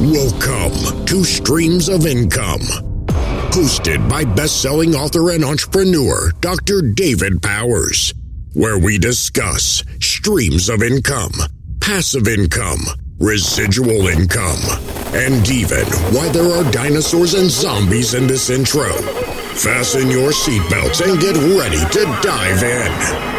Welcome to Streams of Income, hosted by best-selling author and entrepreneur Dr. David Powers, where we discuss streams of income, passive income, residual income, and even why there are dinosaurs and zombies in this intro. Fasten your seatbelts and get ready to dive in.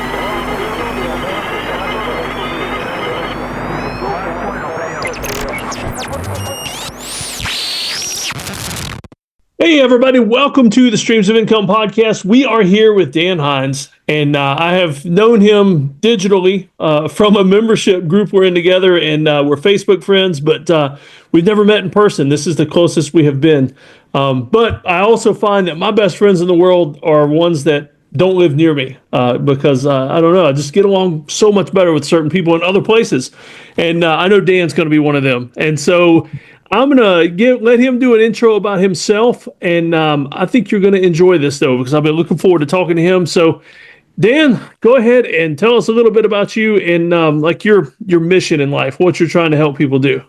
Hey everybody, welcome to the Streams of Income podcast. We are here with Dan Hinz, and I have known him digitally from a membership group we're in together, and we're Facebook friends, but we've never met in person. This is the closest we have been. But I also find that my best friends in the world are ones that don't live near me because, I don't know, I just get along so much better with certain people in other places. And I know Dan's going to be one of them. And so I'm going to let him do an intro about himself, and I think you're going to enjoy this, though, because I've been looking forward to talking to him. So, Dan, go ahead and tell us a little bit about you and like your mission in life, what you're trying to help people do.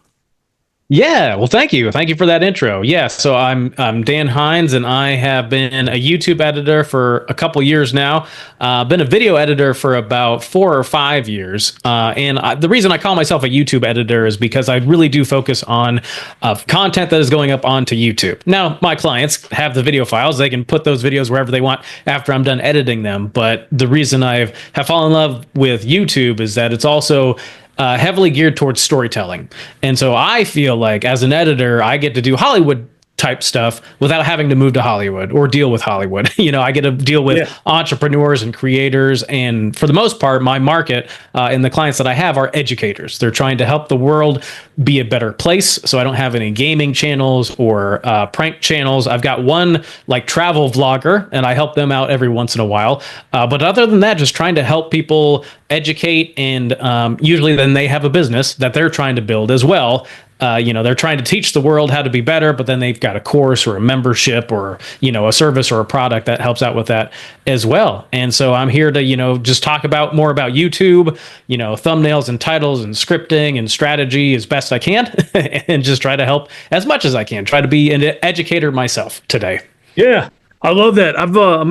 Yeah, well, thank you. Thank you for that intro. Yeah, so I'm Dan Hinz, and I have been a YouTube editor for a couple years now. Been a video editor for about 4 or 5 years. The reason I call myself a YouTube editor is because I really do focus on content that is going up onto YouTube. Now, my clients have the video files. They can put those videos wherever they want after I'm done editing them. But the reason I have fallen in love with YouTube is that it's also heavily geared towards storytelling. And so I feel like as an editor, I get to do Hollywood type stuff without having to move to Hollywood or deal with Hollywood. You know, I get to deal with entrepreneurs and creators. And for the most part, my market and the clients that I have are educators. They're trying to help the world be a better place. So I don't have any gaming channels or prank channels. I've got one like travel vlogger, and I help them out every once in a while. But other than that, just trying to help people educate, and usually then they have a business that they're trying to build as well. They're trying to teach the world how to be better, but then they've got a course or a membership or, a service or a product that helps out with that as well. And so I'm here to, just talk more about YouTube, thumbnails and titles and scripting and strategy as best I can, and just try to help as much as I can, try to be an educator myself today. Yeah. I love that. I've got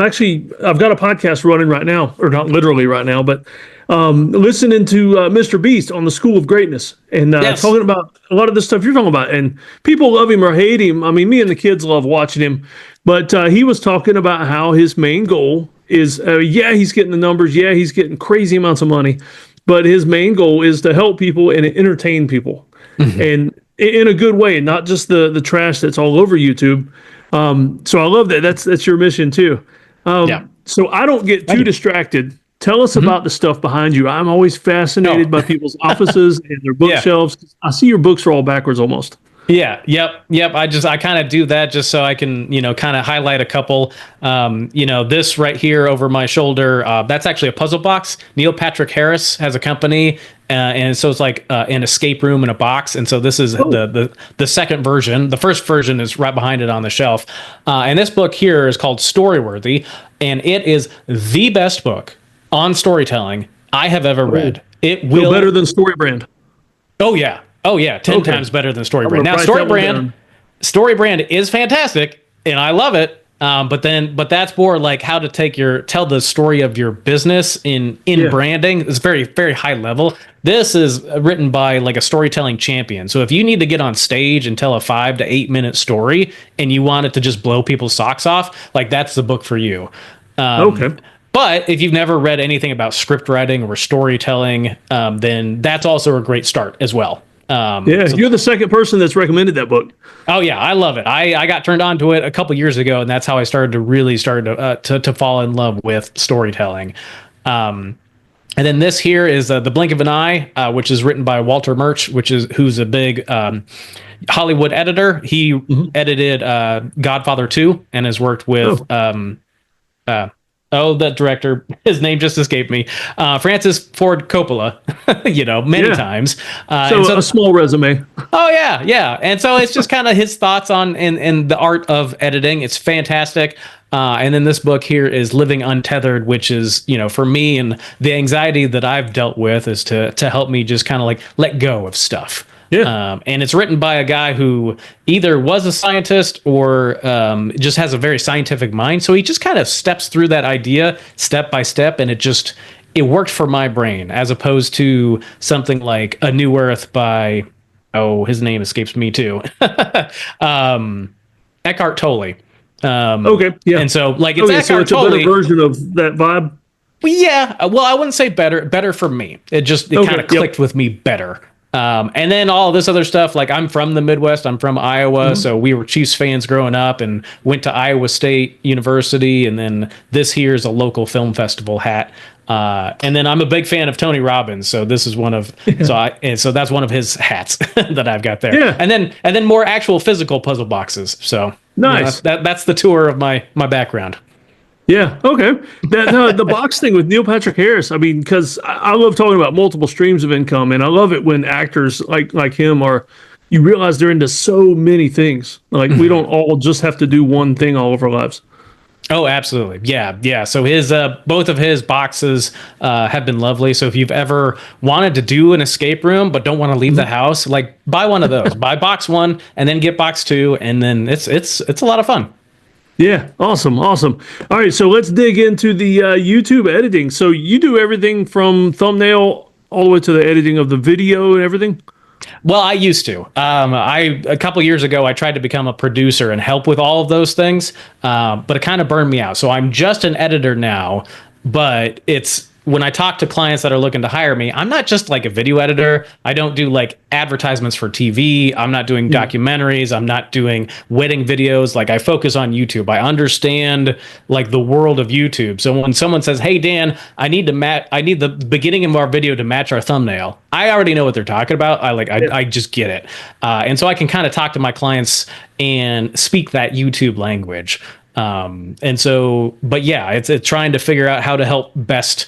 a podcast running right now, or not literally right now, but listening to Mr. Beast on the School of Greatness, and talking about a lot of the stuff you're talking about. And people love him or hate him. I mean, me and the kids love watching him. But he was talking about how his main goal is, he's getting the numbers. Yeah, he's getting crazy amounts of money. But his main goal is to help people and entertain people. Mm-hmm. And in a good way, not just the trash that's all over YouTube. So I love that. That's your mission too. So I don't get too distracted. Tell us about the stuff behind you. I'm always fascinated by people's offices and their bookshelves. I see your books are all backwards almost. Yeah. Yep. I kind of do that just so I can, kind of highlight a couple. This right here over my shoulder, that's actually a puzzle box. Neil Patrick Harris has a company. And so it's like an escape room in a box. And so this is the second version. The first version is right behind it on the shelf. And this book here is called Storyworthy. And it is the best book on storytelling I have ever read. It will better than StoryBrand. Oh yeah. 10 times better than StoryBrand. Now StoryBrand is fantastic and I love it. But that's more like how to tell the story of your business in branding. It's very, very high level. This is written by like a storytelling champion. So if you need to get on stage and tell a 5 to 8 minute story and you want it to just blow people's socks off, like that's the book for you. But if you've never read anything about script writing or storytelling, then that's also a great start as well. You're the second person that's recommended that book. Oh yeah, I love it. I got turned on to it a couple years ago, and that's how I started to fall in love with storytelling. And then this here is The Blink of an Eye, which is written by Walter Murch, who's a big Hollywood editor. He edited Godfather 2 and has worked with that director, his name just escaped me. Francis Ford Coppola, many times. So a small resume. Oh yeah. And so it's just kind of his thoughts on and the art of editing. It's fantastic. And then this book here is Living Untethered, which is, for me and the anxiety that I've dealt with is to help me just kind of like let go of stuff. And it's written by a guy who either was a scientist or just has a very scientific mind. So he just kind of steps through that idea step by step, and it worked for my brain, as opposed to something like A New Earth by, his name escapes me too. Eckhart Tolle. Okay, yeah. And so like it's Eckhart so it's Tolle. a better version of that vibe. Yeah, well, I wouldn't say better for me. It kind of clicked with me better. And then all this other stuff, like I'm from the Midwest, I'm from Iowa, so we were Chiefs fans growing up and went to Iowa State University, and then this here is a local film festival hat. And then I'm a big fan of Tony Robbins, so this is one of so that's one of his hats that I've got there. Yeah. And then more actual physical puzzle boxes. So nice. That's the tour of my background. Yeah. Okay. The box thing with Neil Patrick Harris. I mean, because I love talking about multiple streams of income, and I love it when actors like him you realize they're into so many things. Like we don't all just have to do one thing all of our lives. Oh, absolutely. Yeah. So his both of his boxes have been lovely. So if you've ever wanted to do an escape room but don't want to leave the house, like buy one of those. Buy box 1 and then get box 2, and then it's a lot of fun. Yeah, awesome. All right, so let's dig into the YouTube editing. So you do everything from thumbnail all the way to the editing of the video and everything? Well, I used to. A couple years ago, I tried to become a producer and help with all of those things, but it kind of burned me out. So I'm just an editor now, but when I talk to clients that are looking to hire me, I'm not just like a video editor. I don't do like advertisements for TV. I'm not doing documentaries. I'm not doing wedding videos. Like I focus on YouTube. I understand like the world of YouTube. So when someone says, "Hey Dan, I need the beginning of our video to match our thumbnail," I already know what they're talking about. I just get it. And so I can kind of talk to my clients and speak that YouTube language. But yeah, it's trying to figure out how to help best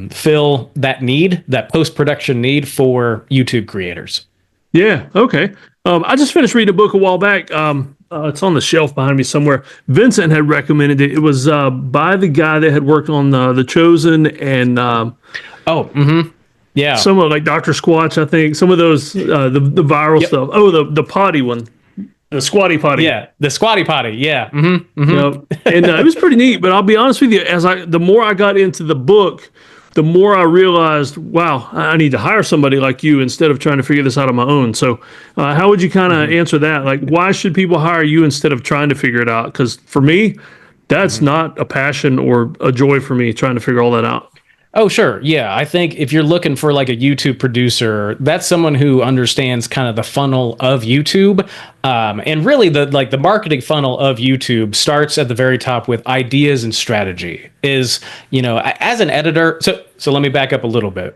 fill that post-production need for YouTube creators. Yeah. Okay. I just finished reading a book a while back. It's on the shelf behind me somewhere. Vincent had recommended it. It was by the guy that had worked on The Chosen and yeah, some of like Dr. Squatch, I think. Some of those the viral stuff. Oh, the potty one. The squatty potty. Yeah, the squatty potty. Yeah. And it was pretty neat. But I'll be honest with you, the more I got into the book, the more I realized, wow, I need to hire somebody like you instead of trying to figure this out on my own. So how would you kind of answer that? Like, why should people hire you instead of trying to figure it out? Because for me, that's not a passion or a joy for me trying to figure all that out. Oh, sure. Yeah. I think if you're looking for like a YouTube producer, that's someone who understands kind of the funnel of YouTube. And really the marketing funnel of YouTube starts at the very top with ideas and strategy. As an editor, so let me back up a little bit.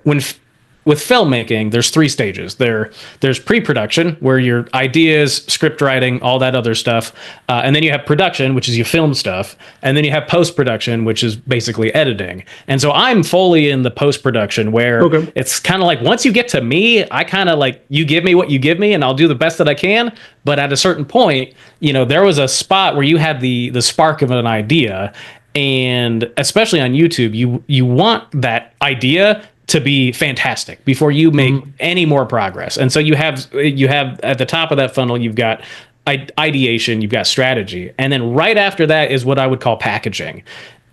With filmmaking, there's 3 stages. There's pre-production, where your ideas, script writing, all that other stuff. And then you have production, which is you film stuff. And then you have post-production, which is basically editing. And so I'm fully in the post-production where it's kind of like once you get to me, I kind of like, you give me what you give me and I'll do the best that I can. But at a certain point, there was a spot where you had the spark of an idea. And especially on YouTube, you want that idea to be fantastic before you make any more progress. And so you have at the top of that funnel, you've got ideation, you've got strategy. And then right after that is what I would call packaging.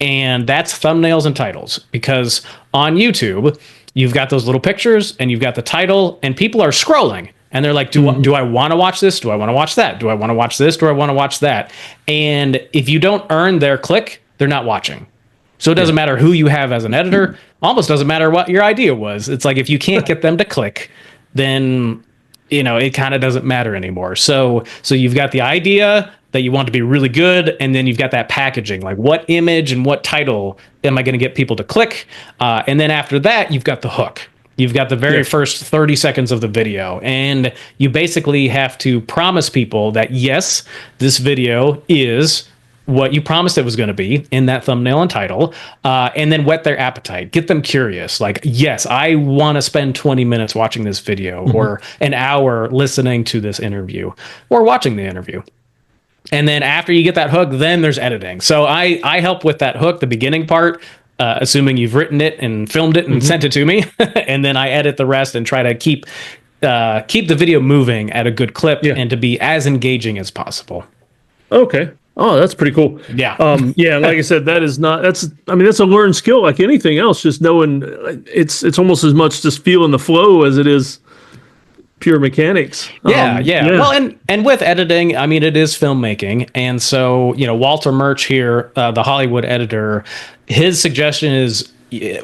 And that's thumbnails and titles, because on YouTube, you've got those little pictures and you've got the title and people are scrolling and they're like, do I want to watch this? Do I want to watch that? Do I want to watch this? Do I want to watch that? And if you don't earn their click, they're not watching. So it doesn't matter who you have as an editor, almost doesn't matter what your idea was. It's like if you can't get them to click, then it kind of doesn't matter anymore. So you've got the idea that you want to be really good, and then you've got that packaging, like what image and what title am I going to get people to click? And then after that, you've got the hook. You've got the very first 30 seconds of the video, and you basically have to promise people that, yes, this video is what you promised it was going to be in that thumbnail and title, and then whet their appetite, get them curious. Like, yes, I want to spend 20 minutes watching this video or an hour listening to this interview or watching the interview. And then after you get that hook, then there's editing. So I help with that hook, the beginning part, assuming you've written it and filmed it and sent it to me. And then I edit the rest and try to keep keep the video moving at a good clip Yeah. and to be as engaging as possible. Okay. Oh, that's pretty cool. Yeah. Yeah. Like I said, that's a learned skill like anything else. Just knowing it's almost as much just feeling the flow as it is pure mechanics. Yeah. Well, and with editing, I mean, it is filmmaking. And so, Walter Murch here, the Hollywood editor, his suggestion is,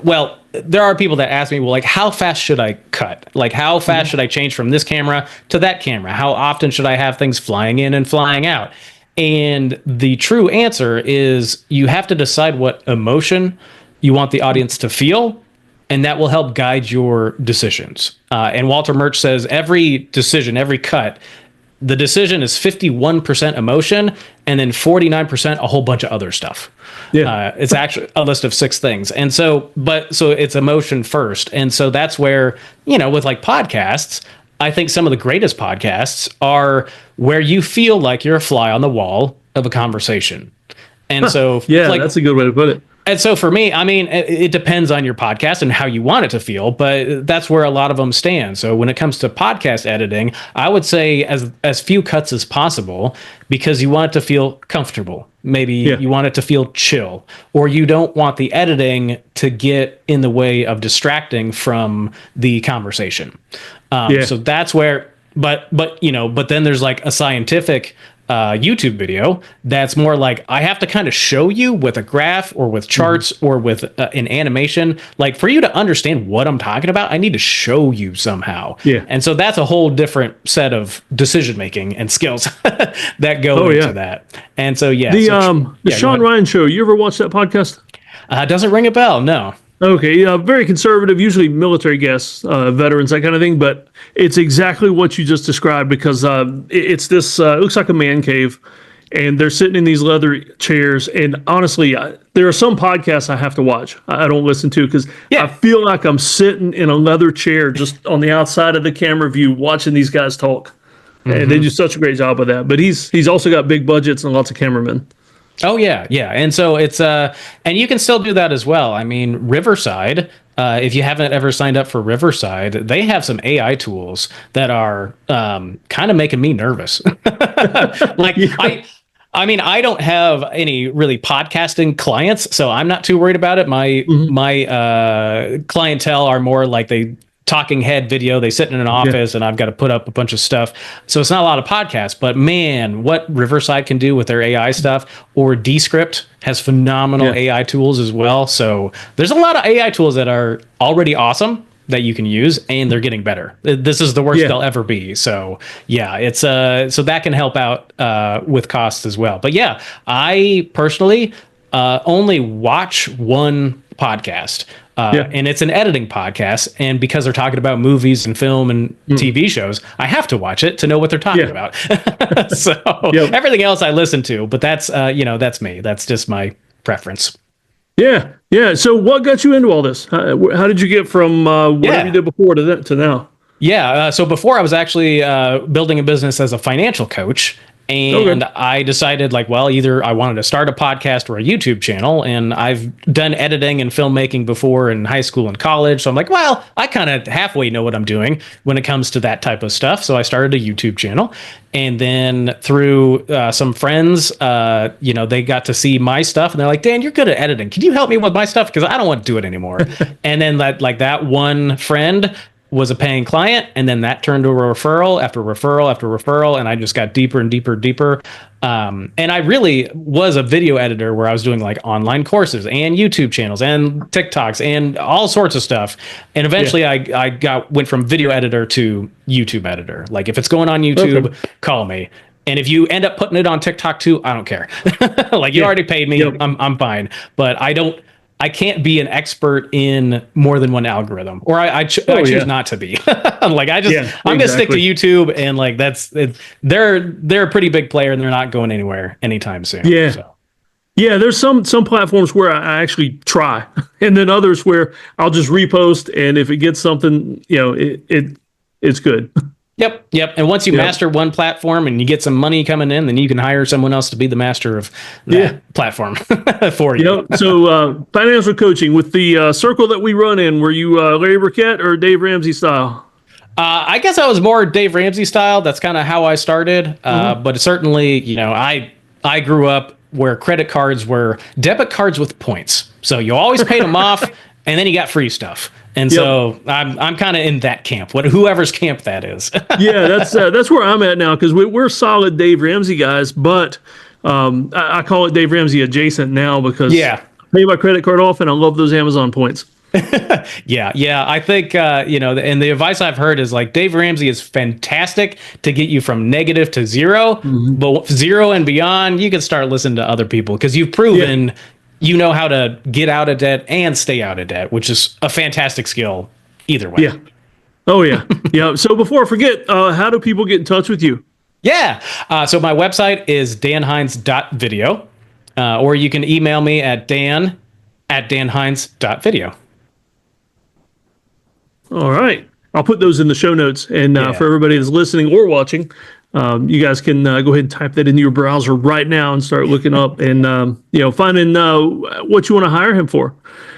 well, there are people that ask me, well, like, how fast should I cut? Like, how fast should I change from this camera to that camera? How often should I have things flying in and flying out? And the true answer is you have to decide what emotion you want the audience to feel, and that will help guide your decisions. And Walter Murch says every decision, every cut, the decision is 51% emotion and then 49% a whole bunch of other stuff. Yeah. It's actually a list of 6 things. And so it's emotion first. And so that's where, with like podcasts, I think some of the greatest podcasts are where you feel like you're a fly on the wall of a conversation. And so, that's a good way to put it. And so for me, I mean, it depends on your podcast and how you want it to feel, but that's where a lot of them stand. So when it comes to podcast editing, I would say as few cuts as possible, because you want it to feel comfortable. Maybe you want it to feel chill, or you don't want the editing to get in the way of distracting from the conversation. So that's where, but then there's like a scientific YouTube video that's more like I have to kind of show you with a graph or with charts or with an animation. Like for you to understand what I'm talking about, I need to show you somehow. Yeah. And so that's a whole different set of decision making and skills that go into that. And so the Sean Ryan Show. You ever watch that podcast? Doesn't ring a bell. No. Okay, very conservative, usually military guests, veterans, that kind of thing. But it's exactly what you just described because it's this, it looks like a man cave, and they're sitting in these leather chairs. And honestly, there are some podcasts I have to watch. I don't listen to because I feel like I'm sitting in a leather chair just on the outside of the camera view watching these guys talk. And they do such a great job of that. But he's also got big budgets and lots of cameramen. Oh yeah. And so it's and you can still do that as well. I mean, Riverside, if you haven't ever signed up for Riverside, they have some AI tools that are kind of making me nervous. I mean, I don't have any really podcasting clients, so I'm not too worried about it. My clientele are more like they talking head video. They sit in an office and I've got to put up a bunch of stuff. So it's not a lot of podcasts, but man, what Riverside can do with their AI stuff, or Descript has phenomenal AI tools as well. So there's a lot of AI tools that are already awesome that you can use, and they're getting better. This is the worst they'll ever be. So it's so that can help out with costs as well. But I personally only watch one podcast. And it's an editing podcast. And because they're talking about movies and film and TV shows, I have to watch it to know what they're talking about. So everything else I listen to, but that's, that's me. That's just my preference. Yeah. Yeah. So what got you into all this? How did you get from whatever you did before to now? Yeah. So before I was actually building a business as a financial coach. And I decided either I wanted to start a podcast or a YouTube channel, and I've done editing and filmmaking before in high school and college. So I'm like, well, I kind of halfway know what I'm doing when it comes to that type of stuff. So I started a YouTube channel, and then through some friends, they got to see my stuff, and they're like, Dan, you're good at editing. Can you help me with my stuff? Because I don't want to do it anymore. And then that one friend was a paying client, and then that turned to a referral after referral after referral, and I just got deeper and deeper and deeper. And I really was a video editor where I was doing online courses and YouTube channels and TikToks and all sorts of stuff. And eventually I went from video editor to YouTube editor. Like if it's going on YouTube, call me. And if you end up putting it on TikTok too, I don't care. You already paid me, I'm fine. But I can't be an expert in more than one algorithm, or I choose not to be. I'm going to stick to YouTube, and that's it. They're a pretty big player, and they're not going anywhere anytime soon. Yeah. So. Yeah, there's some platforms where I actually try, and then others where I'll just repost, and if it gets something, it's good. Yep. And once you master one platform and you get some money coming in, then you can hire someone else to be the master of that platform for you. So financial coaching with the circle that we run in, were you Larry Burkett or Dave Ramsey style? I guess I was more Dave Ramsey style. That's kind of how I started. But certainly, I grew up where credit cards were debit cards with points. So you always paid them off, and then you got free stuff. And so I'm kind of in that camp, whoever's camp that is. Yeah, that's where I'm at now, because we're solid Dave Ramsey guys, but I call it Dave Ramsey adjacent now because I pay my credit card off, and I love those Amazon points. Yeah. I think, and the advice I've heard is like Dave Ramsey is fantastic to get you from negative to zero, but zero and beyond, you can start listening to other people because you've proven you know how to get out of debt and stay out of debt, which is a fantastic skill either way. Yeah. Oh, yeah. Yeah. So before I forget, how do people get in touch with you? Yeah. So my website is danhinz.video, or you can email me at dan@danhinz.video. All right. I'll put those in the show notes. And for everybody that's listening or watching, you guys can go ahead and type that into your browser right now and start looking up and, finding what you want to hire him for.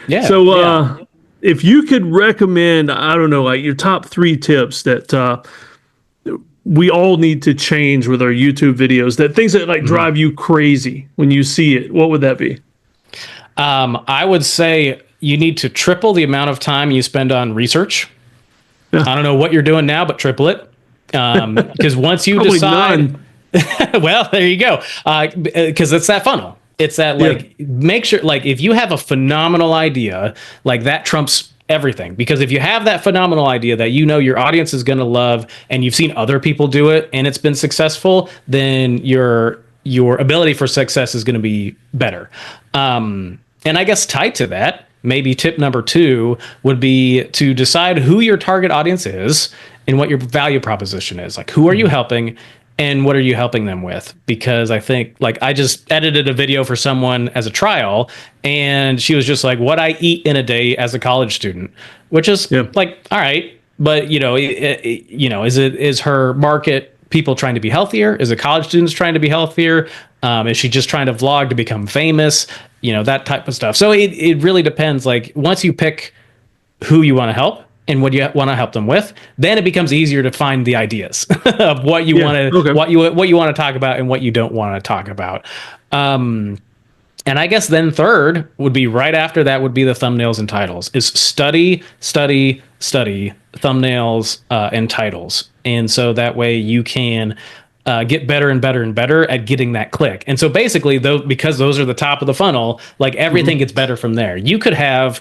Yeah. So if you could recommend, I don't know, like your top 3 tips that we all need to change with our YouTube videos, that things that like drive you crazy when you see it, what would that be? I would say you need to triple the amount of time you spend on research. I don't know what you're doing now, but triple it. Because once you decide, well, there you go. Because it's that funnel. It's that make sure, like if you have a phenomenal idea, like that trumps everything. Because if you have that phenomenal idea that your audience is going to love, and you've seen other people do it and it's been successful, then your ability for success is going to be better. And I guess tied to that, maybe tip number 2 would be to decide who your target audience is and what your value proposition is. Like, who are you helping and what are you helping them with? Because I think, like, I just edited a video for someone as a trial, and she was just like, what I eat in a day as a college student, which is like, all right. But, is her market people trying to be healthier? Is it college students trying to be healthier? Is she just trying to vlog to become famous? That type of stuff. So it really depends. Like, once you pick who you want to help and what you want to help them with, then it becomes easier to find the ideas of what you want to, what you want to talk about and what you don't want to talk about. And I guess then third would be right after that would be the thumbnails and titles. Is study thumbnails and titles. And so that way you can get better and better and better at getting that click. And so basically, because those are the top of the funnel, like everything gets better from there. You could have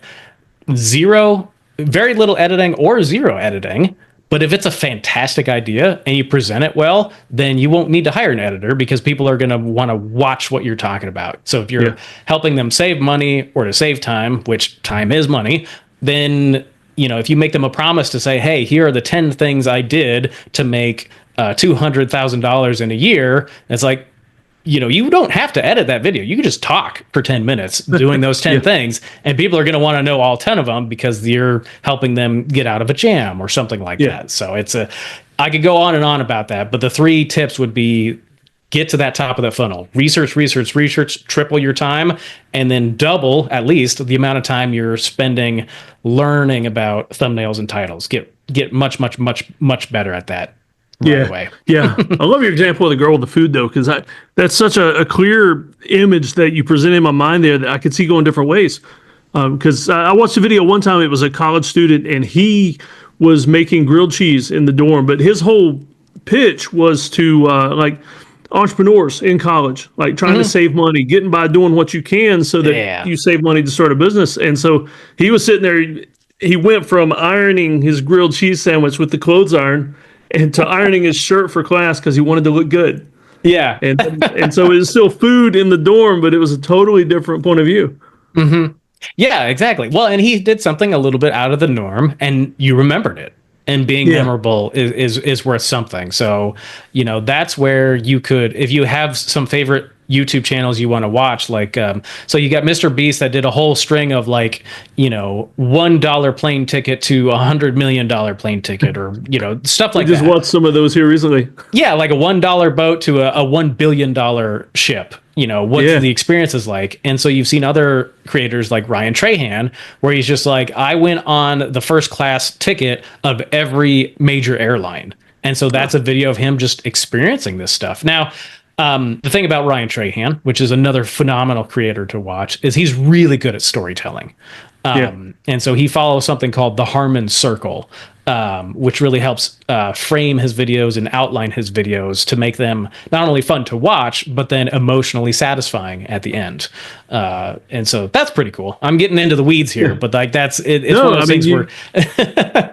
very little editing or zero editing, but if it's a fantastic idea and you present it well, then you won't need to hire an editor because people are going to want to watch what you're talking about. So if you're helping them save money or to save time, which time is money, then if you make them a promise to say, hey, here are the 10 things I did to make $200,000 in a year, it's like, you don't have to edit that video. You can just talk for 10 minutes doing those 10 things, and people are going to want to know all 10 of them because you're helping them get out of a jam or something like that. So I could go on and on about that, but the 3 tips would be: get to that top of the funnel, research, triple your time, and then double at least the amount of time you're spending learning about thumbnails and titles. Get much better at that. Right away. I love your example of the girl with the food, though, because that's such a clear image that you present in my mind there that I could see going different ways. Because I watched a video one time. It was a college student, and he was making grilled cheese in the dorm, but his whole pitch was to entrepreneurs in college, like trying to save money, getting by doing what you can so that you save money to start a business. And so he was sitting there. He went from ironing his grilled cheese sandwich with the clothes iron and to ironing his shirt for class because he wanted to look good. Yeah. And so it was still food in the dorm, but it was a totally different point of view. Mm-hmm. Yeah, exactly. Well, and he did something a little bit out of the norm, and you remembered it. And being memorable is worth something. So, that's where you could, if you have some favorite YouTube channels you want to watch, like, so you got Mr. Beast that did a whole string of $1 plane ticket to $100 million plane ticket, or, stuff like that. Just watched some of those here recently. Yeah, like a $1 boat to a $1 billion ship. what the experience is like. And so you've seen other creators like Ryan Trahan, where he's just like, I went on the first class ticket of every major airline. And so that's a video of him just experiencing this stuff. Now, the thing about Ryan Trahan, which is another phenomenal creator to watch, is he's really good at storytelling. And so he follows something called the Harmon Circle, which really helps frame his videos and outline his videos to make them not only fun to watch, but then emotionally satisfying at the end. And so that's pretty cool. I'm getting into the weeds here, but like it's one of those things where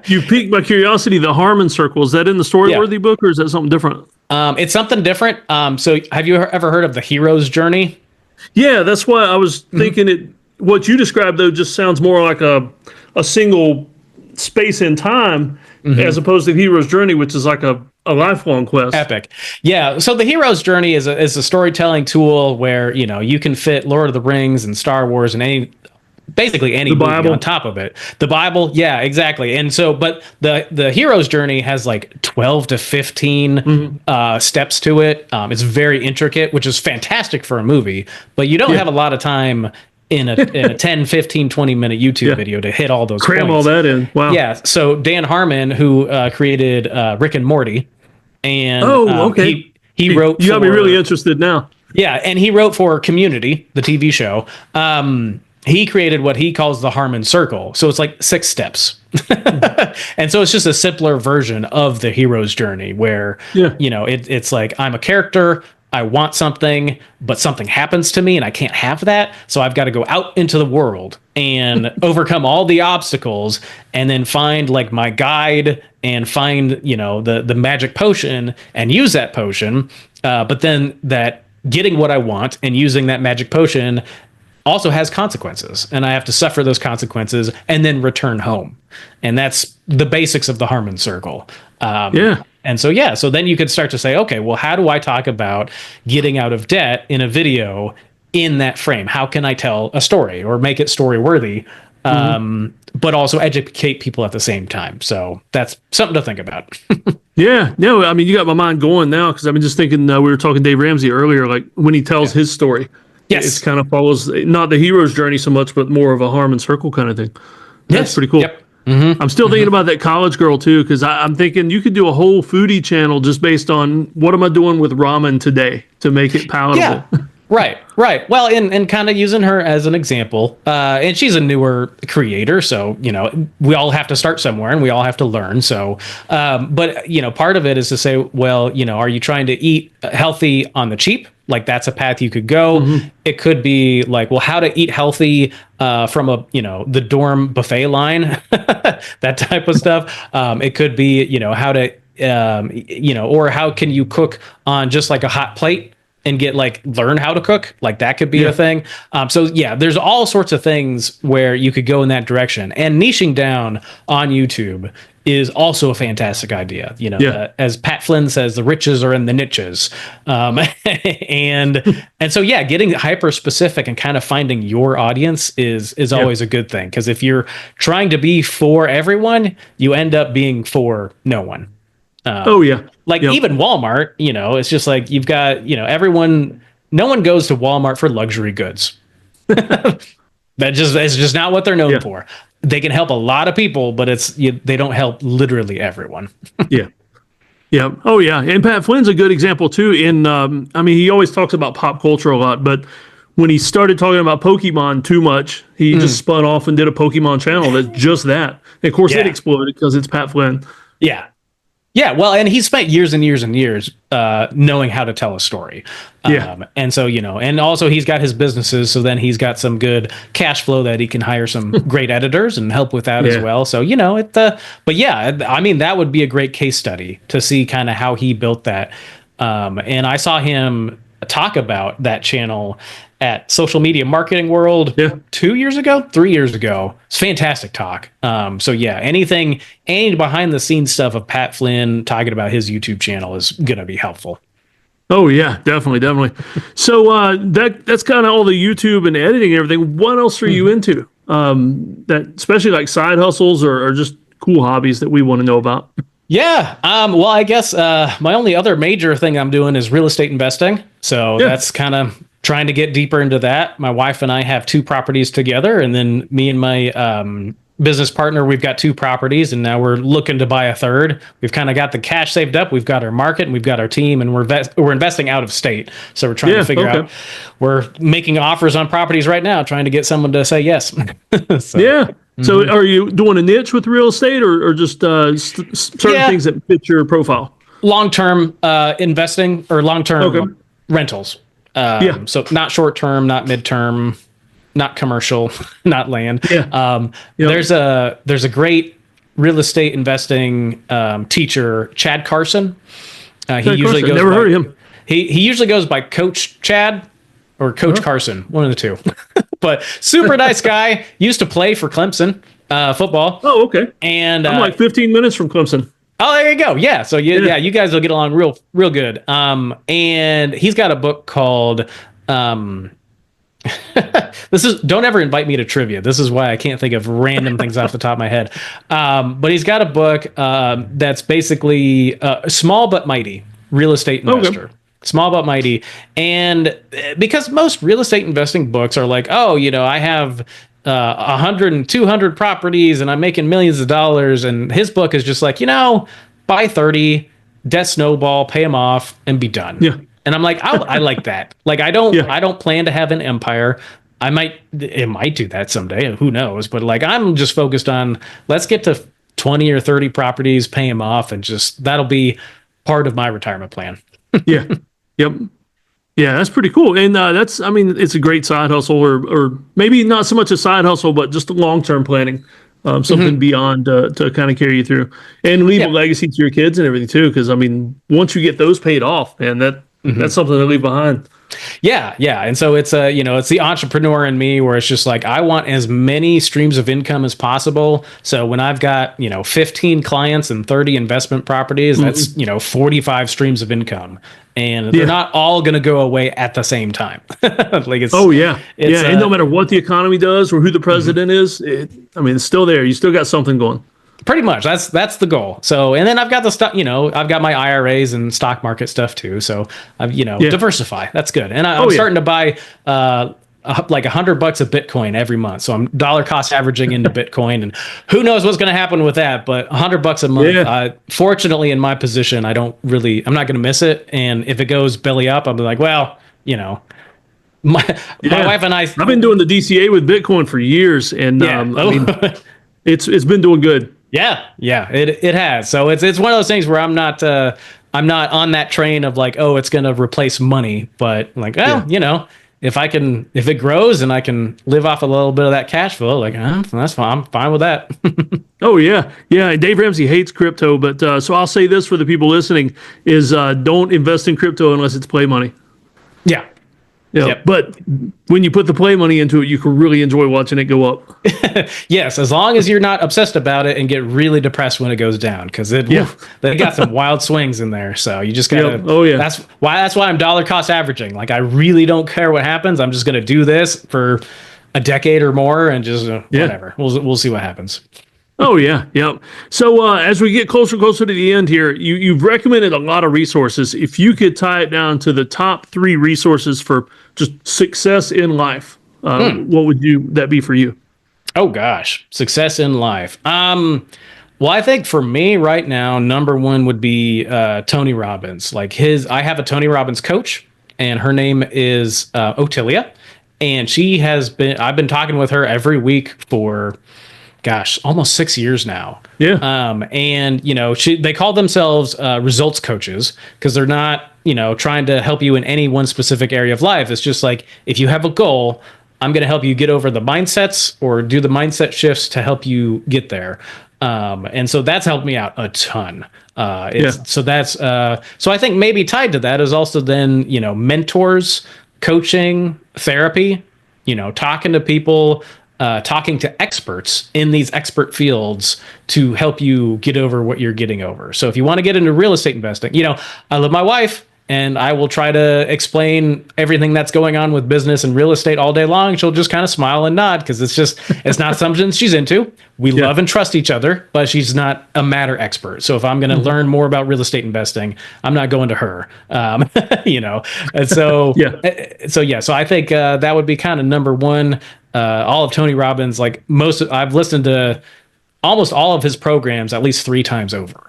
you piqued my curiosity. The Harmon Circle, is that in the Storyworthy book, or is that something different? It's something different. So have you ever heard of the hero's journey? Yeah, that's why I was thinking what you described, though, just sounds more like a single space in time, as opposed to hero's journey, which is like a lifelong quest. Epic. Yeah. So the hero's journey is a storytelling tool where, you can fit Lord of the Rings and Star Wars and basically any movie Bible on top of it. The Bible. Yeah, exactly. And so, but the hero's journey has like 12 to 15 steps to it. It's very intricate, which is fantastic for a movie, but you don't have a lot of time in a 10, 15, 20 minute YouTube video to hit all those Cram points. all that in. Wow. Yeah. So Dan Harmon, who created Rick and Morty, and he wrote. You got me really interested now. Yeah, and he wrote for Community, the TV show. He created what he calls the Harmon Circle. So it's like 6 steps. And so it's just a simpler version of the hero's journey where, it's like, I'm a character, I want something, but something happens to me and I can't have that. So I've got to go out into the world and overcome all the obstacles and then find like my guide and find, the magic potion and use that potion. But then that getting what I want and using that magic potion also has consequences, and I have to suffer those consequences and then return home. And that's the basics of the Harmon Circle. And so then you could start to say, okay, well, how do I talk about getting out of debt in a video in that frame? How can I tell a story or make it story worthy, but also educate people at the same time? So that's something to think about. Yeah, no, I mean, you got my mind going now, because I've been just thinking, we were talking Dave Ramsey earlier, like when he tells his story. Yes. It kind of follows not the hero's journey so much, but more of a Harmon Circle kind of thing. That's pretty cool. Yep. I'm still thinking about that college girl too, because I'm thinking you could do a whole foodie channel just based on what am I doing with ramen today to make it palatable. Yeah. Right. Well, and kind of using her as an example, and she's a newer creator, so we all have to start somewhere, and we all have to learn. So, but part of it is to say, well, are you trying to eat healthy on the cheap? Like that's a path you could go. It could be like, well, how to eat healthy from the dorm buffet line, that type of stuff. It could be how to or how can you cook on just like a hot plate and learn how to cook, like that could be a thing. There's all sorts of things where you could go in that direction, and niching down on YouTube is also a fantastic idea. As Pat Flynn says, the riches are in the niches. And so, getting hyper specific and kind of finding your audience is always a good thing. Cause if you're trying to be for everyone, you end up being for no one. Even Walmart, it's just like you've got, everyone, no one goes to Walmart for luxury goods. That's just not what they're known for. They can help a lot of people, but they don't help literally everyone. Yeah. Oh yeah. And Pat Flynn's a good example too. He always talks about pop culture a lot, but when he started talking about Pokemon too much, he just spun off and did a Pokemon channel that's just that. And of course it exploded because it's Pat Flynn. Yeah. Yeah, well, and he spent years and years and years knowing how to tell a story. And so, and also he's got his businesses, so then he's got some good cash flow that he can hire some great editors and help with that as well. So, that would be a great case study to see kind of how he built that. And I saw him talk about that channel at Social Media Marketing World 3 years ago. It's fantastic talk. Any behind the scenes stuff of Pat Flynn talking about his YouTube channel is going to be helpful. Oh yeah, definitely. So that's kind of all the YouTube and editing and everything. What else are you into? That especially like side hustles or just cool hobbies that we want to know about? Yeah. Well, I guess my only other major thing I'm doing is real estate investing. So that's kind of trying to get deeper into that. My wife and I have 2 properties together, and then me and my business partner, we've got 2 properties, and now we're looking to buy a third. We've kind of got the cash saved up. We've got our market, and we've got our team, and we're investing out of state. So we're trying to figure out. We're making offers on properties right now, trying to get someone to say yes. So, yeah. So are you doing a niche with real estate, or just certain things that fit your profile? Long-term investing or long-term rentals. So not short-term, not mid-term, not commercial, not land. Yeah. There's a great real estate investing teacher, Chad Carson. He usually goes. Never heard of him. He usually goes by Coach Chad or Coach Carson, one of the two. But super nice guy. Used to play for Clemson football. Oh, okay. And I'm like 15 minutes from Clemson. Oh, there you go. Yeah. So you guys will get along real good. And he's got a book called don't ever invite me to trivia. This is why I can't think of random things off the top of my head. But he's got a book that's basically Small But Mighty Real Estate Investor. Okay. Small But Mighty. And because most real estate investing books are like, I have 100 and 200 properties and I'm making millions of dollars. And his book is just like, buy 30, debt snowball, pay them off, and be done. Yeah. And I'm like, I like that. Like, I don't plan to have an empire. It might do that someday. Who knows? But like, I'm just focused on, let's get to 20 or 30 properties, pay them off. And just, that'll be part of my retirement plan. Yeah. Yep. Yeah, that's pretty cool. And it's a great side hustle or maybe not so much a side hustle, but just a long-term planning, something beyond to kind of carry you through and leave a legacy to your kids and everything too. Cause once you get those paid off, man, that's something to leave behind. Yeah. And so it's it's the entrepreneur in me where it's just like, I want as many streams of income as possible. So when I've got, 15 clients and 30 investment properties, that's, 45 streams of income. And they're not all going to go away at the same time. Like it's, and no matter what the economy does or who the president is, it's still there. You still got something going. Pretty much. That's the goal. So, and then I've got the stuff, I've got my IRAs and stock market stuff too. So I've, diversify. That's good. And I'm starting to buy, like $100 of Bitcoin every month. So I'm dollar cost averaging into Bitcoin, and who knows what's going to happen with that, but $100 a month, fortunately in my position, I'm not going to miss it. And if it goes belly up, I'll be like, well, my wife and I've been doing the DCA with Bitcoin for years. And it's been doing good. Yeah, it has. So it's one of those things where I'm not on that train of like, it's going to replace money, but like, if it grows and I can live off a little bit of that cash flow, like that's fine. I'm fine with that. Oh yeah. Dave Ramsey hates crypto, but so I'll say this for the people listening: is don't invest in crypto unless it's play money. Yeah. Yeah, but when you put the play money into it, you can really enjoy watching it go up. Yes, as long as you're not obsessed about it and get really depressed when it goes down, because they got some wild swings in there. So you just gotta. Oh yeah. That's why I'm dollar cost averaging. Like I really don't care what happens. I'm just gonna do this for a decade or more and just whatever. We'll see what happens. Oh yeah, yep. So as we get closer to the end here, you've recommended a lot of resources. If you could tie it down to the top 3 resources for just success in life, what would that be for you? Oh gosh, success in life. Well, I think for me right now, number 1 would be Tony Robbins. I have a Tony Robbins coach, and her name is Otilia, and I've been talking with her every week for almost 6 years now. Yeah. And they call themselves results coaches because they're not, trying to help you in any one specific area of life. It's just like, if you have a goal, I'm going to help you get over the mindsets or do the mindset shifts to help you get there. And so that's helped me out a ton. So I think maybe tied to that is also then, mentors, coaching, therapy, talking to people, talking to experts in these expert fields to help you get over what you're getting over. So if you want to get into real estate investing, I love my wife and I will try to explain everything that's going on with business and real estate all day long. She'll just kind of smile and nod because it's not something she's into. We love and trust each other, but she's not a matter expert. So if I'm going to learn more about real estate investing, I'm not going to her. And so so I think that would be kind of number one. All of Tony Robbins, I've listened to almost all of his programs at least 3 times over.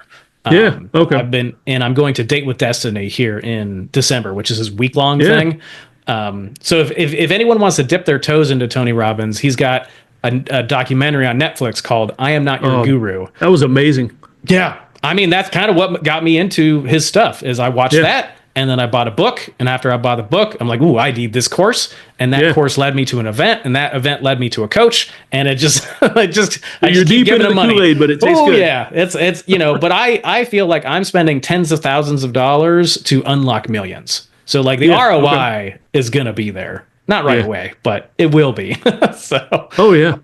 Okay. I'm going to Date with Destiny here in December, which is his week-long thing. So if anyone wants to dip their toes into Tony Robbins, he's got a documentary on Netflix called I Am Not Your Guru. That was amazing. Yeah. I mean, that's kind of what got me into his stuff is I watched that. And then I bought a book, and after I bought the book, I'm like, ooh, I need this course. And that course led me to an event, and that event led me to a coach. And it just, I just keep giving him money. Kool-Aid, but it tastes good. Yeah, it's but I feel like I'm spending tens of thousands of dollars to unlock millions. So like the ROI is gonna be there, not right away, but it will be. So. Oh yeah.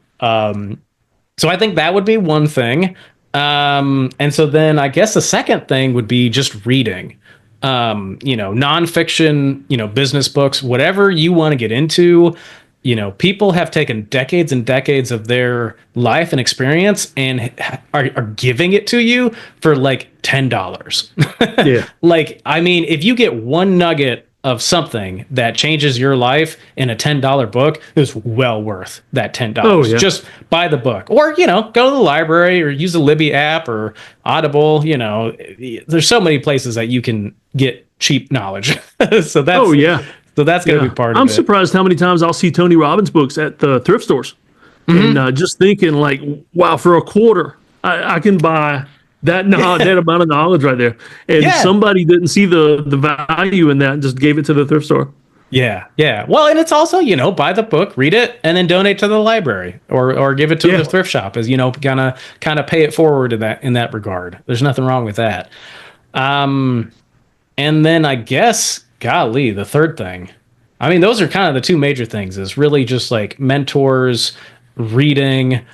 So I think that would be one thing. And so then I guess the second thing would be just reading. Nonfiction, business books, whatever you want to get into. People have taken decades and decades of their life and experience and are giving it to you for like $10. Yeah. If you get one nugget of something that changes your life in a $10 book, it's well worth that $10. Oh, yeah. Just buy the book, or go to the library or use a Libby app or Audible. There's so many places that you can get cheap knowledge. So that's so that's gonna be part of it. I'm surprised how many times I'll see Tony Robbins books at the thrift stores, and just thinking like, wow, for a quarter I can buy that amount of knowledge right there. And somebody didn't see the value in that and just gave it to the thrift store. Yeah. Well, and it's also, buy the book, read it, and then donate to the library or give it to the thrift shop as, gonna kind of pay it forward in that regard. There's nothing wrong with that. And then I guess, golly, the third thing. I mean, those are kind of the 2 major things is really just like mentors, reading,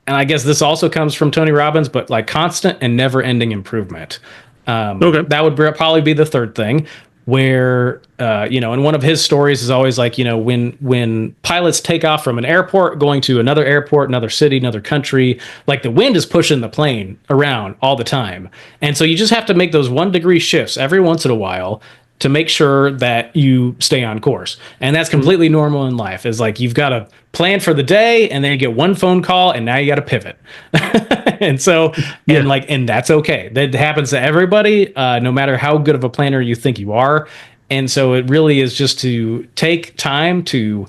and I guess this also comes from Tony Robbins, but like constant and never-ending improvement. That would probably be the third thing, where and one of his stories is always like, when pilots take off from an airport going to another airport, another city, another country, like the wind is pushing the plane around all the time, and so you just have to make those 1-degree shifts every once in a while to make sure that you stay on course. And that's completely normal in life. Is like you've got to plan for the day, and then you get one phone call, and now you got to pivot. And so, and that's okay. That happens to everybody, no matter how good of a planner you think you are. And so it really is just to take time to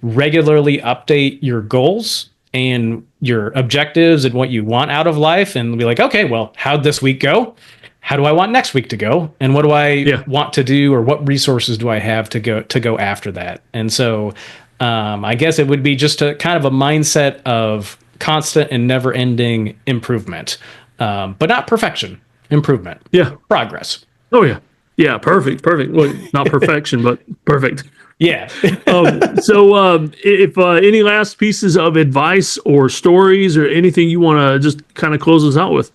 regularly update your goals and your objectives and what you want out of life, and be like, okay, well, how'd this week go? How do I want next week to go? And what do I want to do, or what resources do I have to go after that? And so I guess it would be just a kind of a mindset of constant and never-ending improvement, but not perfection, improvement. Yeah. Progress. Oh, yeah. Yeah, perfect. Well, not perfection, but perfect. Yeah. So if any last pieces of advice or stories or anything you want to just kind of close us out with?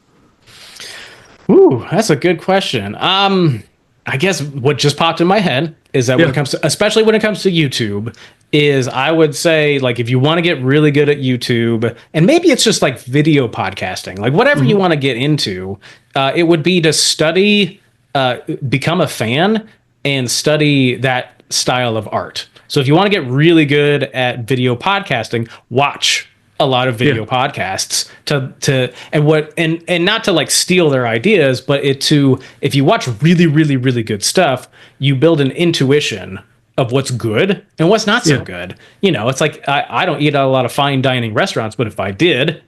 Ooh, that's a good question. I guess what just popped in my head is that especially when it comes to YouTube, is I would say, like, if you want to get really good at YouTube, and maybe it's just like video podcasting, like whatever you want to get into, it would be to study, become a fan and study that style of art. So if you want to get really good at video podcasting, watch a lot of video podcasts and not to like steal their ideas, but if you watch really, really, really good stuff, you build an intuition of what's good and what's not so good. It's like, I don't eat at a lot of fine dining restaurants, but if I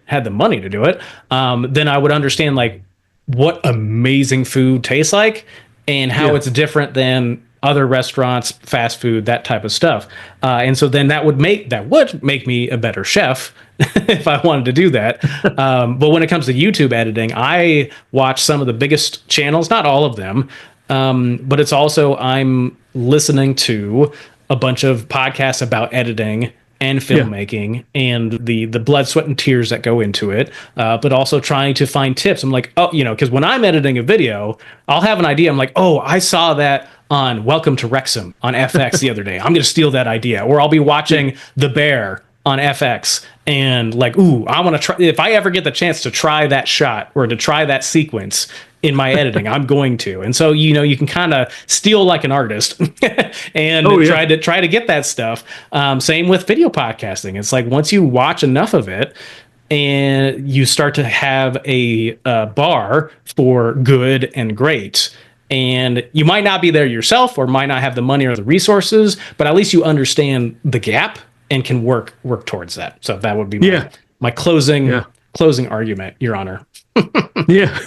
had the money to do it, then I would understand like what amazing food tastes like and how it's different than other restaurants, fast food, that type of stuff. And so then that would make me a better chef if I wanted to do that. But when it comes to YouTube editing, I watch some of the biggest channels, not all of them, but it's also I'm listening to a bunch of podcasts about editing and filmmaking and the blood, sweat, and tears that go into it, but also trying to find tips. I'm like, oh, because when I'm editing a video, I'll have an idea. I'm like, oh, I saw that on Welcome to Wrexham on FX the other day. I'm going to steal that idea. Or I'll be watching The Bear on FX and like, ooh, I want to try. If I ever get the chance to try that shot or to try that sequence in my editing, I'm going to. And so, you can kind of steal like an artist and try to get that stuff. Same with video podcasting. It's like once you watch enough of it and you start to have a bar for good and great, and you might not be there yourself or might not have the money or the resources, but at least you understand the gap and can work towards that. So that would be my closing argument, Your Honor. Yeah.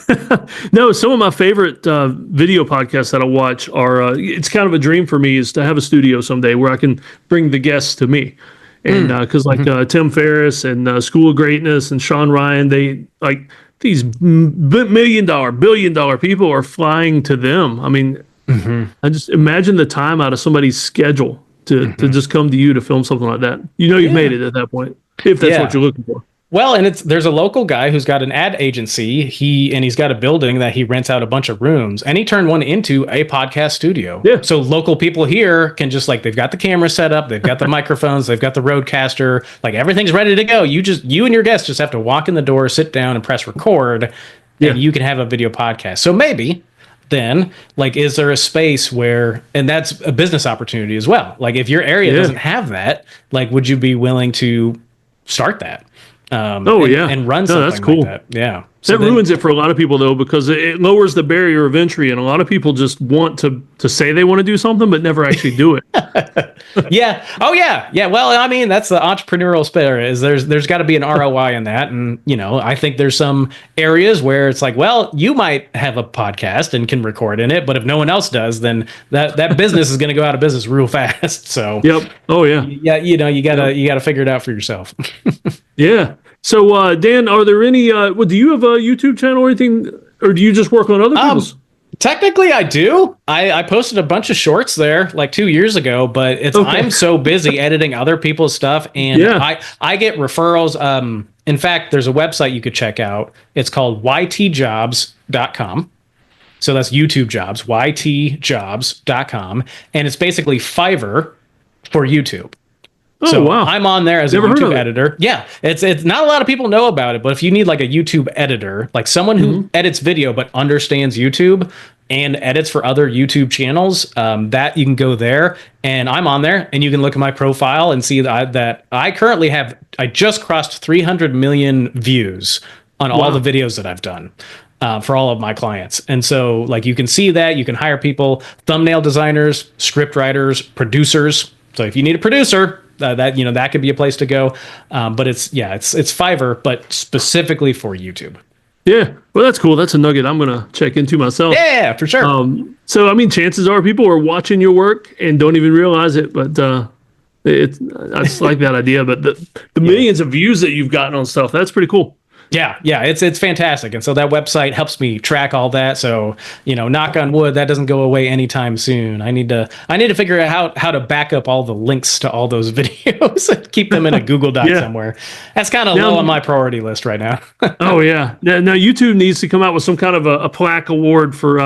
No, some of my favorite video podcasts that I watch are, it's kind of a dream for me is to have a studio someday where I can bring the guests to me. And because Tim Ferriss and School of Greatness and Sean Ryan, they like these $1 billion people are flying to them. I mean, I just imagine the time out of somebody's schedule to just come to you to film something like that. You've made it at that point, if that's what you're looking for. Well, and there's a local guy who's got an ad agency. He's got a building that he rents out a bunch of rooms, and he turned one into a podcast studio. Yeah. So local people here can just they've got the camera set up, they've got the microphones, they've got the Rodecaster, everything's ready to go. You and your guests just have to walk in the door, sit down, and press record, and you can have a video podcast. So maybe then, is there a space where, and that's a business opportunity as well. If your area doesn't have that, would you be willing to start that? And run something that's cool. Like that. Yeah. So that ruins it for a lot of people, though, because it lowers the barrier of entry, and a lot of people just want to say they want to do something, but never actually do it. Yeah. Oh, yeah. Yeah. Well, I mean, that's the entrepreneurial spirit. Is there's got to be an ROI in that, and I think there's some areas where it's well, you might have a podcast and can record in it, but if no one else does, then that business is going to go out of business real fast. So. Yep. Oh yeah. Yeah. You gotta figure it out for yourself. Yeah. So, Dan, are there any, do you have a YouTube channel or anything, or do you just work on other people's? Technically, I do. I posted a bunch of shorts there 2 years ago, but I'm so busy editing other people's stuff, and I get referrals. In fact, there's a website you could check out. It's called ytjobs.com. So that's YouTube Jobs, ytjobs.com, and it's basically Fiverr for YouTube. So wow. I'm on there as a YouTube editor. Yeah, it's not a lot of people know about it, but if you need a YouTube editor, someone who edits video but understands YouTube and edits for other YouTube channels, that you can go there, and I'm on there, and you can look at my profile and see that I currently I just crossed 300 million views on all the videos that I've done. For all of my clients. And so you can see that you can hire people, thumbnail designers, script writers, producers. So if you need a producer, that could be a place to go. But it's Fiverr, but specifically for YouTube. Yeah. Well, that's cool. That's a nugget I'm going to check into myself. Yeah, for sure. So, I mean, chances are people are watching your work and don't even realize it, but I just like that idea. But the millions of views that you've gotten on stuff, that's pretty cool. Yeah, it's fantastic. And so that website helps me track all that. So, knock on wood, that doesn't go away anytime soon. I need to figure out how to back up all the links to all those videos and keep them in a Google Doc somewhere. That's kind of low on my priority list right now. Oh, yeah. Now, YouTube needs to come out with some kind of a plaque award for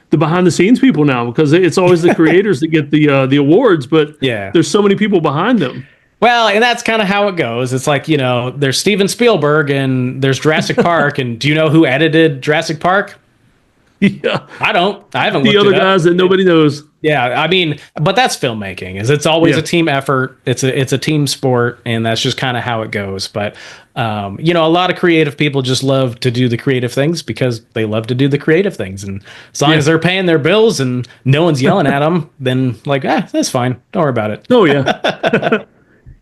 the behind the scenes people now, because it's always the creators that get the awards, but there's so many people behind them. Well, and that's kind of how it goes. It's there's Steven Spielberg and there's Jurassic Park. And do you know who edited Jurassic Park? Yeah. I haven't looked the other guys that nobody knows. Yeah. I mean, but that's filmmaking. It's always a team effort. It's a team sport. And that's just kind of how it goes. But, a lot of creative people just love to do the creative things because they love to do the creative things. And as long as they're paying their bills and no one's yelling at them, then that's fine. Don't worry about it. Oh, yeah.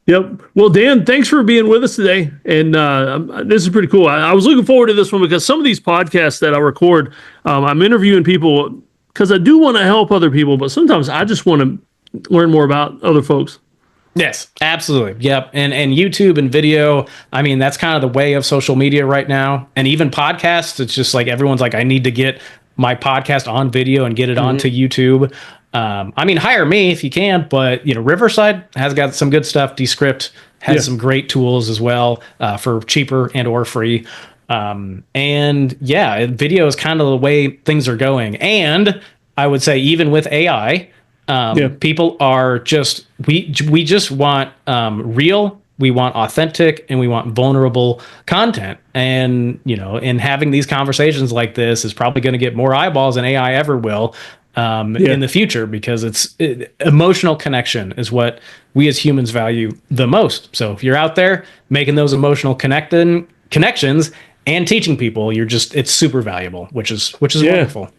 Yep. Well, Dan, thanks for being with us today. And this is pretty cool. I was looking forward to this one because some of these podcasts that I record, I'm interviewing people because I do want to help other people, but sometimes I just want to learn more about other folks. Yes, absolutely. Yep. And YouTube and video, I mean, that's kind of the way of social media right now. And even podcasts, it's just everyone's I need to get my podcast on video and get it onto YouTube. I mean, hire me if you can, but Riverside has got some good stuff. Descript, has some great tools as well for cheaper and or free. And yeah, video is kind of the way things are going. And I would say even with AI, people are just, we just want real, we want authentic, and we want vulnerable content. And, you know, in having these conversations like this is probably going to get more eyeballs than AI ever will in the future, because emotional connection is what we as humans value the most. So if you're out there making those emotional connections and teaching people, it's super valuable, which is wonderful.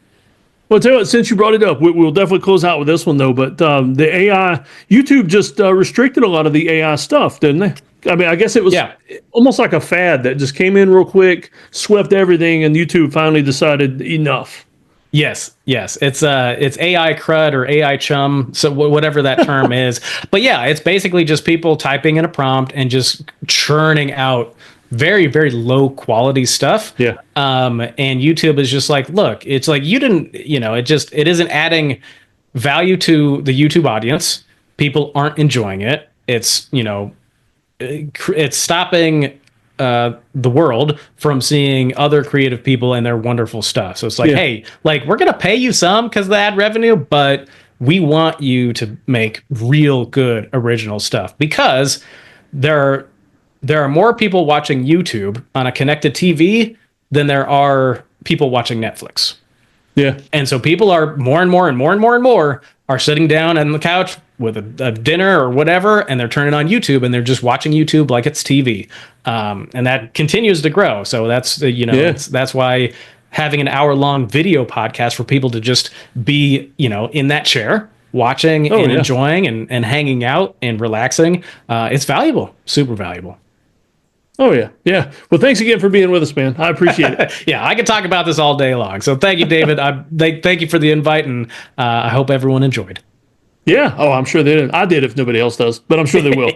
Well, tell you what, since you brought it up, we'll definitely close out with this one though. But the AI, YouTube just restricted a lot of the AI stuff, didn't they? I mean, I guess it was almost like a fad that just came in real quick, swept everything, and YouTube finally decided enough. Yes. It's AI crud or AI chum, so whatever that term is. But yeah, it's basically just people typing in a prompt and just churning out very, very low quality stuff. Yeah. And YouTube is just like, look, it's like you didn't, you know, it isn't adding value to the YouTube audience. People aren't enjoying it. It's, you know, it's stopping the world from seeing other creative people and their wonderful stuff. So it's like, hey, like, we're going to pay you some because of the ad revenue, but we want you to make real good original stuff, because there are more people watching YouTube on a connected TV than there are people watching Netflix. Yeah. And so people are more and more are sitting down on the couch with a dinner or whatever, and they're turning on YouTube and they're just watching YouTube like it's TV. And that continues to grow. So that's, that's why having an hour-long video podcast for people to just be, you know, in that chair, watching enjoying and hanging out and relaxing, it's valuable, super valuable. Oh, yeah. Yeah. Well, thanks again for being with us, man. I appreciate it. Yeah, I could talk about this all day long. So thank you, David. Thank you for the invite, and I hope everyone enjoyed. Yeah. Oh, I'm sure they did. I did if nobody else does, but I'm sure they will.